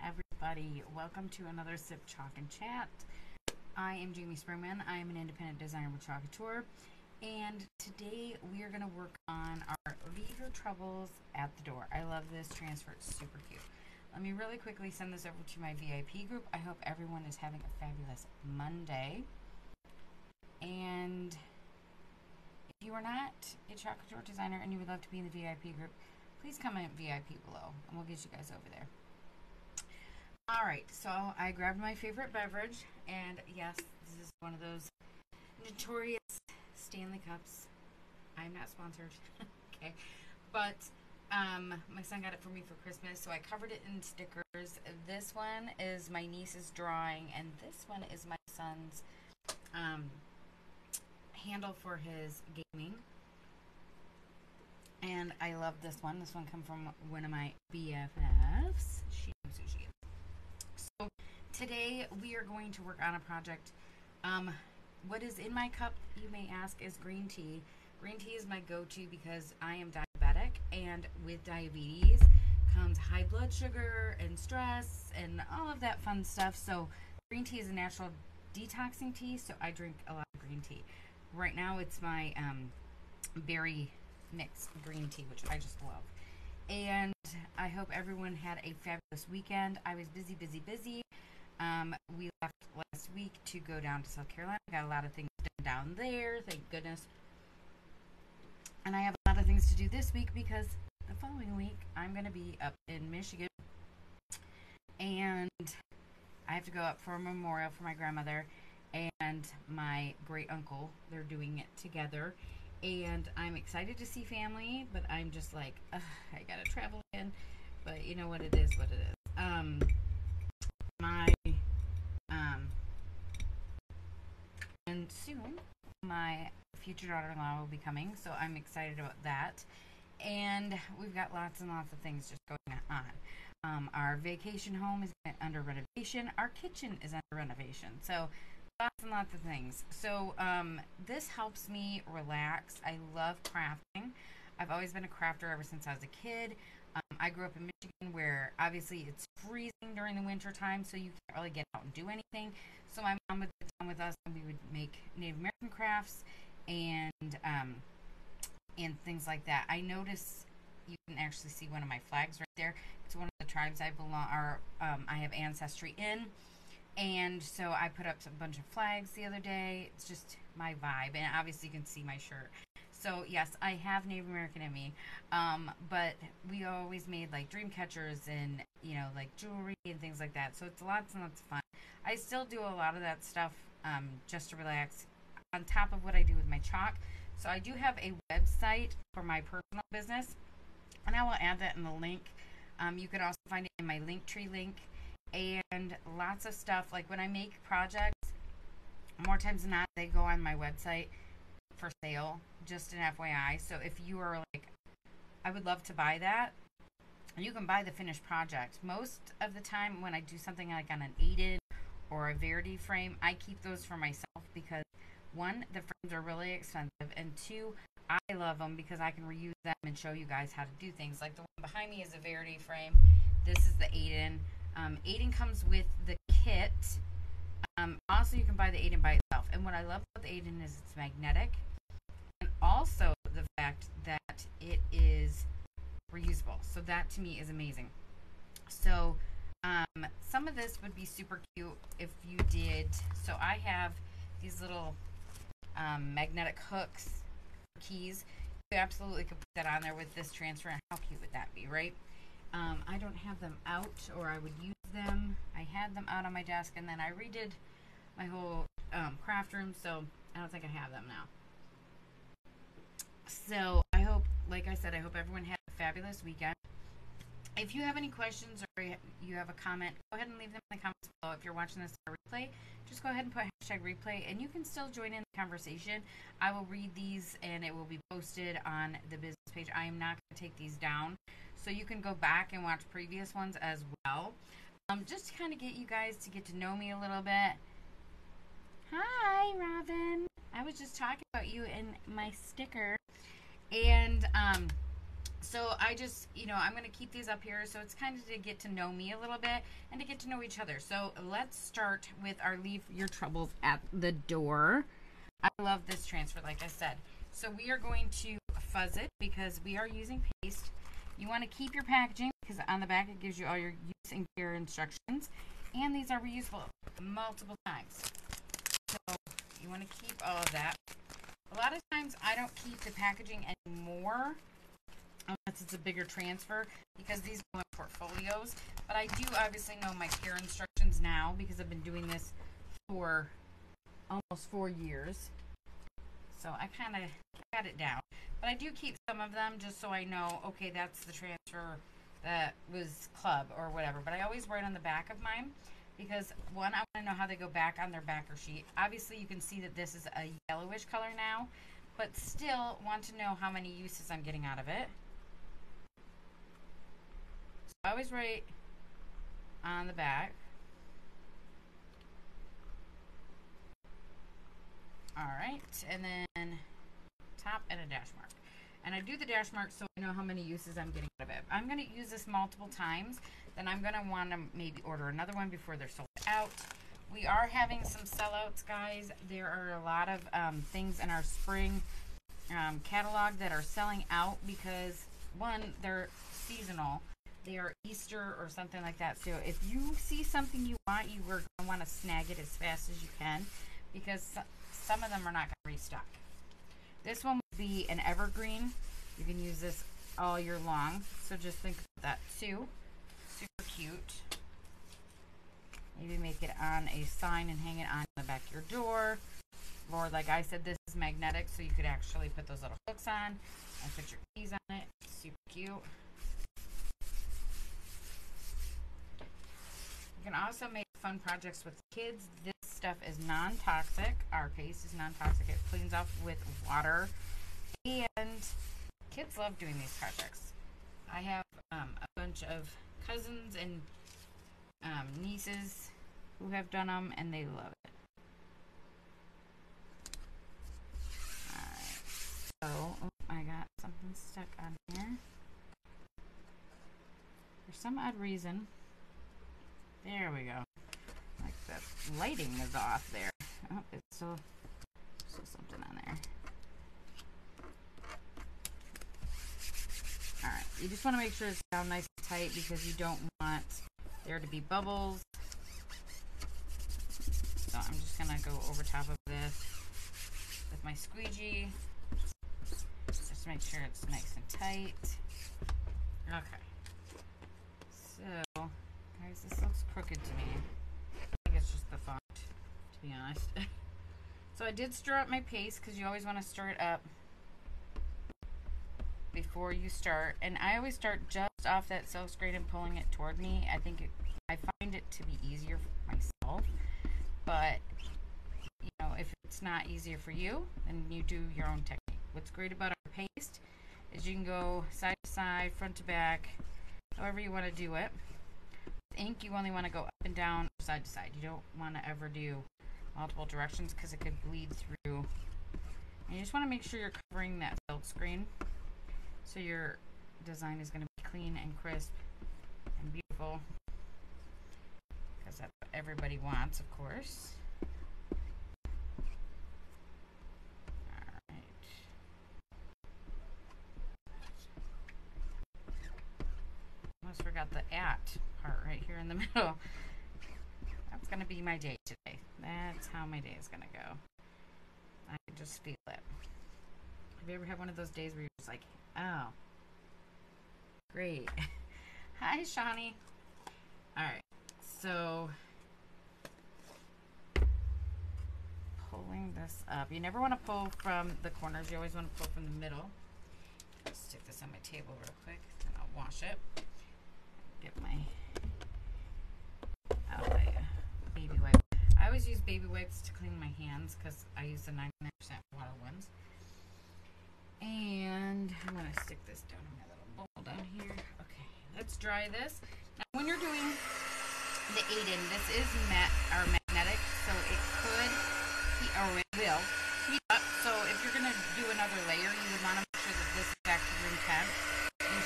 everybody. Welcome to another Sip Chalk and Chat. I am Jamie Springman. I am an independent designer with Couture, and today we are going to work on our Leave Your Troubles at the Door. I love this transfer. It's super cute. Let me really quickly send this over to my VIP group. I hope everyone is having a fabulous Monday. And if you are not a Couture designer and you would love to be in the VIP group, please comment VIP below and we'll get you guys over there. Alright, so I grabbed my favorite beverage, and yes, this is one of those notorious Stanley Cups. I'm not sponsored. Okay. But my son got it for me for Christmas, so I covered it in stickers. This one is my niece's drawing, and this one is my son's handle for his gaming. And I love this one. This one comes from one of my BFFs. She knows who she is. So today we are going to work on a project. What is in my cup, you may ask, is green tea. Green tea is my go-to because I am diabetic, and with diabetes comes high blood sugar and stress and all of that fun stuff. So green tea is a natural detoxing tea, so I drink a lot of green tea. Right now it's my berry mixed green tea, which I just love. And I hope everyone had a fabulous weekend. I was busy. We left last week to go down to South Carolina. Got a lot of things done down there, thank goodness. And I have a lot of things to do this week because the following week I'm going to be up in Michigan. And I have to go up for a memorial for my grandmother and my great uncle. They're doing it together. And I'm excited to see family, but I'm just like, I gotta travel again. But you know what, it is what it is. And soon my future daughter-in-law will be coming, so I'm excited about that. And we've got lots and lots of things just going on. Our vacation home is under renovation. Our kitchen is under renovation. So lots and lots of things. So this helps me relax. I love crafting. I've always been a crafter ever since I was a kid. I grew up in Michigan, where obviously it's freezing during the winter time, so you can't really get out and do anything. So my mom would sit down with us and we would make Native American crafts and things like that. I notice you can actually see one of my flags right there. It's one of the tribes I belong, or I have ancestry in. And so I put up a bunch of flags the other day. It's just my vibe. And obviously you can see my shirt. So yes, I have Native American in me. But we always made like dream catchers and, you know, like jewelry and things like that. So it's lots and lots of fun. I still do a lot of that stuff just to relax on top of what I do with my chalk. So I do have a website for my personal business, and I will add that in the link. You can also find it in my Linktree link. And lots of stuff, like when I make projects, more times than not, they go on my website for sale, just an FYI. So if you are like, I would love to buy that, you can buy the finished project. Most of the time when I do something like on an 8-in or a Verity frame, I keep those for myself because one, the frames are really expensive, and two, I love them because I can reuse them and show you guys how to do things. Like the one behind me is a Verity frame. This is the 8-in. 8-in comes with the kit. Also, you can buy the 8-in by itself. And what I love about the 8-in is it's magnetic. And also the fact that it is reusable. So that to me is amazing. So some of this would be super cute if you did. So I have these little magnetic hooks, keys. You absolutely could put that on there with this transfer. And how cute would that be, right? I don't have them out, or I would use them. I had them out on my desk, and then I redid my whole craft room, so I don't think I have them now. So I hope, like I said, I hope everyone had a fabulous weekend. If you have any questions or you have a comment, go ahead and leave them in the comments below. If you're watching this on replay, just go ahead and put #replay, and you can still join in the conversation. I will read these, and it will be posted on the business page. I am not going to take these down. So you can go back and watch previous ones as well. Just to kind of get you guys to get to know me a little bit. Hi, Robin. I was just talking about you in my sticker. And So I just, I'm going to keep these up here. So it's kind of to get to know me a little bit and to get to know each other. So let's start with our Leave Your Troubles at the Door. I love this transfer, like I said. So we are going to fuzz it because we are using paste. You want to keep your packaging because on the back it gives you all your use and care instructions. And these are reusable multiple times. So you want to keep all of that. A lot of times I don't keep the packaging anymore unless it's a bigger transfer because these go in portfolios. But I do obviously know my care instructions now because I've been doing this for almost 4 years. So I kind of got it down. But I do keep some of them just so I know, okay, that's the transfer that was club or whatever. But I always write on the back of mine because, one, I want to know how they go back on their backer sheet. Obviously, you can see that this is a yellowish color now, but still want to know how many uses I'm getting out of it. So I always write on the back. Alright, and then top and a dash mark. And I do the dash mark so I know how many uses I'm getting out of it. If I'm going to use this multiple times, then I'm going to want to maybe order another one before they're sold out. We are having some sellouts, guys. There are a lot of things in our spring catalog that are selling out because, one, they're seasonal. They are Easter or something like that. So if you see something you want, you are going to want to snag it as fast as you can because some of them are not going to restock. This one will be an evergreen. You can use this all year long. So just think of that too. Super cute. Maybe make it on a sign and hang it on the back of your door. Or like I said, this is magnetic, so you could actually put those little hooks on and put your keys on it. Super cute. You can also make fun projects with kids. This stuff is non-toxic. Our paste is non-toxic. It cleans off with water. And kids love doing these projects. I have a bunch of cousins and nieces who have done them, and they love it. Alright, so I got something stuck on here. For some odd reason, there we go. Like the lighting is off there. Oh, it's still something on there. Alright, you just want to make sure it's down nice and tight because you don't want there to be bubbles. So I'm just going to go over top of this with my squeegee. Just to make sure it's nice and tight. Okay. So, guys, this looks crooked to me. I think it's just the font, to be honest. So I did stir up my paste because you always want to stir it up before you start. And I always start just off that silk screen and pulling it toward me. I find it to be easier for myself. But, if it's not easier for you, then you do your own technique. What's great about our paste is you can go side to side, front to back, however you want to do it. With ink, you only want to go up and down, side to side. You don't want to ever do multiple directions because it could bleed through. And you just want to make sure you're covering that silk screen so your design is going to be clean and crisp and beautiful because that's what everybody wants, of course. Alright. Almost forgot the at part right here in the middle. That's going to be my day today. That's how my day is going to go. I can just feel it. Have you ever had one of those days where you're just like, oh, great. Hi, Shawnee. Alright, so pulling this up. You never want to pull from the corners. You always want to pull from the middle. Let's stick this on my table real quick, and I'll wash it. Get my baby wipe. I always use baby wipes to clean my hands because I use the 99% water ones. And I'm going to stick this down in my little bowl down here. Okay, let's dry this. Now, when you're doing the 8-in, this is magnetic, so it could heat, or it will heat up. So if you're going to do another layer, you would want to make sure that this is back to room temp. You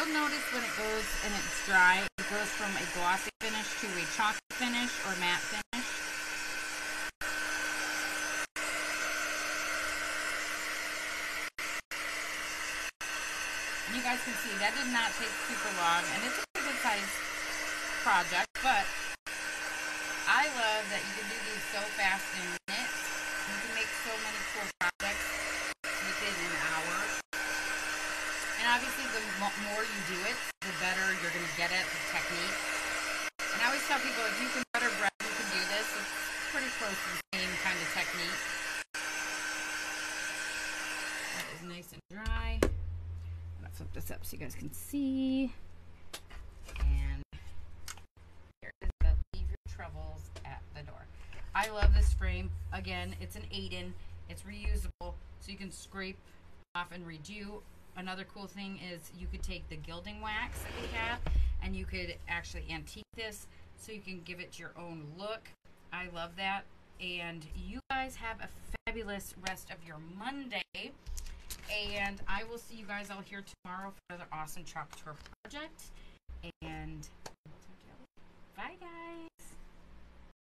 you'll notice when it goes and it's dry, it goes from a glossy finish to a chalky finish or matte finish. And you guys can see that did not take super long, and it's a pretty good size project, but I love that you can do these so fast in minutes. You can make so many cool projects within an hour. And obviously, the more you do it, the better you're going to get at the technique. And I always tell people, if you can butter bread, you can do this. It's pretty close to the same kind of technique. That is nice and dry. I'm going to flip this up so you guys can see. And here is the leave your troubles at the door. I love this frame. Again, it's an 8-in. It's reusable, so you can scrape off and redo. Another cool thing is you could take the gilding wax that we have and you could actually antique this so you can give it your own look. I love that. And you guys have a fabulous rest of your Monday. And I will see you guys all here tomorrow for another awesome Couture project. And bye, guys.